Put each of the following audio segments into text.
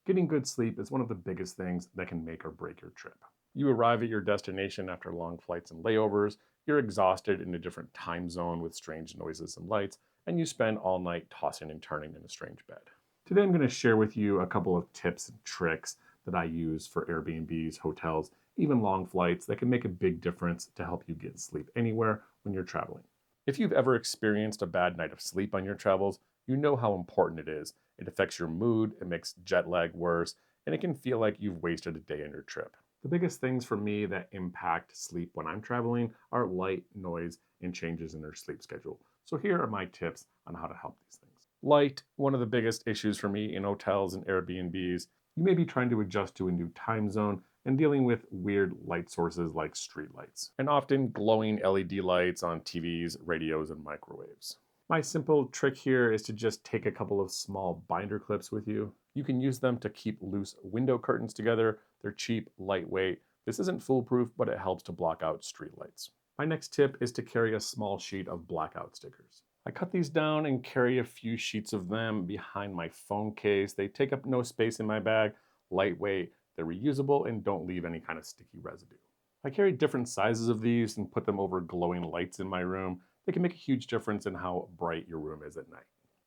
Getting good sleep is one of the biggest things that can make or break your trip. You arrive at your destination after long flights and layovers, you're exhausted in a different time zone with strange noises and lights, and you spend all night tossing and turning in a strange bed. Today I'm going to share with you a couple of tips and tricks that I use for Airbnbs, hotels, even long flights that can make a big difference to help you get sleep anywhere when you're traveling. If you've ever experienced a bad night of sleep on your travels, you know how important it is. It affects your mood, it makes jet lag worse, and it can feel like you've wasted a day on your trip. The biggest things for me that impact sleep when I'm traveling are light, noise, and changes in their sleep schedule. So here are my tips on how to help these things. Light, one of the biggest issues for me in hotels and Airbnbs. You may be trying to adjust to a new time zone and dealing with weird light sources like street lights, and often glowing LED lights on TVs, radios, and microwaves. My simple trick here is to just take a couple of small binder clips with you. You can use them to keep loose window curtains together. They're cheap, lightweight. This isn't foolproof, but it helps to block out street lights. My next tip is to carry a small sheet of blackout stickers. I cut these down and carry a few sheets of them behind my phone case. They take up no space in my bag, lightweight, they're reusable, and don't leave any kind of sticky residue. I carry different sizes of these and put them over glowing lights in my room. They can make a huge difference in how bright your room is at night.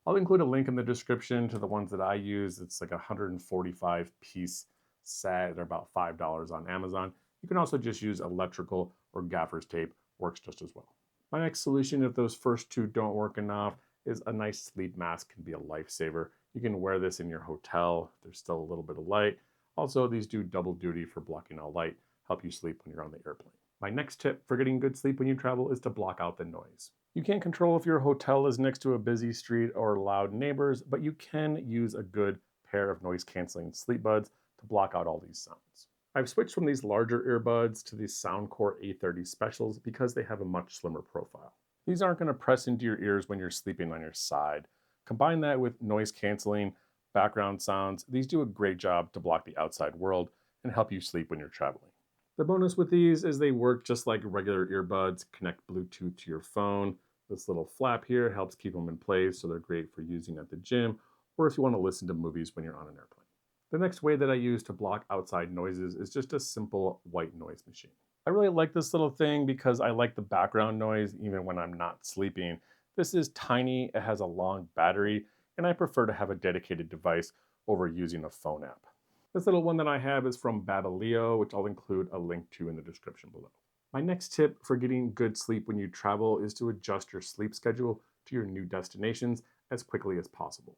I'll include a link in the description to the ones that I use. It's like a 145 piece set. They're about $5 on Amazon. You can also just use electrical or gaffer's tape, works just as well. My next solution, if those first two don't work enough, is a nice sleep mask. Can be a lifesaver. You can wear this in your hotel. There's still a little bit of light. Also, these do double duty for blocking out light, help you sleep when you're on the airplane. My next tip for getting good sleep when you travel is to block out the noise. You can't control if your hotel is next to a busy street or loud neighbors, but you can use a good pair of noise-canceling sleep buds to block out all these sounds. I've switched from these larger earbuds to these Soundcore A30 specials because they have a much slimmer profile. These aren't going to press into your ears when you're sleeping on your side. Combine that with noise-canceling, background sounds. These do a great job to block the outside world and help you sleep when you're traveling. The bonus with these is they work just like regular earbuds, connect Bluetooth to your phone. This little flap here helps keep them in place, so they're great for using at the gym or if you want to listen to movies when you're on an airplane. The next way that I use to block outside noises is just a simple white noise machine. I really like this little thing because I like the background noise even when I'm not sleeping. This is tiny, it has a long battery, and I prefer to have a dedicated device over using a phone app. This little one that I have is from Babaleo, which I'll include a link to in the description below. My next tip for getting good sleep when you travel is to adjust your sleep schedule to your new destinations as quickly as possible.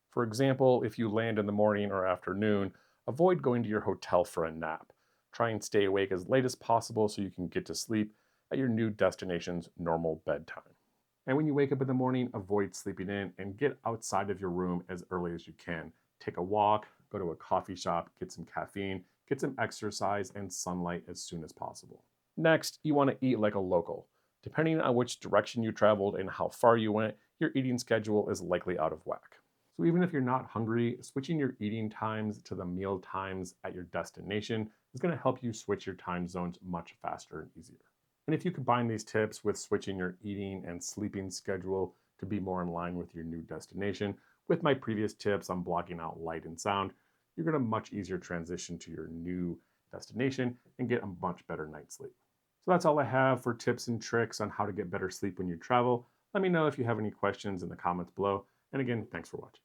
For example, if you land in the morning or afternoon, avoid going to your hotel for a nap. Try and stay awake as late as possible so you can get to sleep at your new destination's normal bedtime. And when you wake up in the morning, avoid sleeping in and get outside of your room as early as you can. Take a walk, go to a coffee shop, get some caffeine, get some exercise and sunlight as soon as possible. Next, you want to eat like a local. Depending on which direction you traveled and how far you went, your eating schedule is likely out of whack. So even if you're not hungry, switching your eating times to the meal times at your destination is going to help you switch your time zones much faster and easier. And if you combine these tips with switching your eating and sleeping schedule to be more in line with your new destination, with my previous tips on blocking out light and sound, you're going to much easier transition to your new destination and get a much better night's sleep. So that's all I have for tips and tricks on how to get better sleep when you travel. Let me know if you have any questions in the comments below. And again, thanks for watching.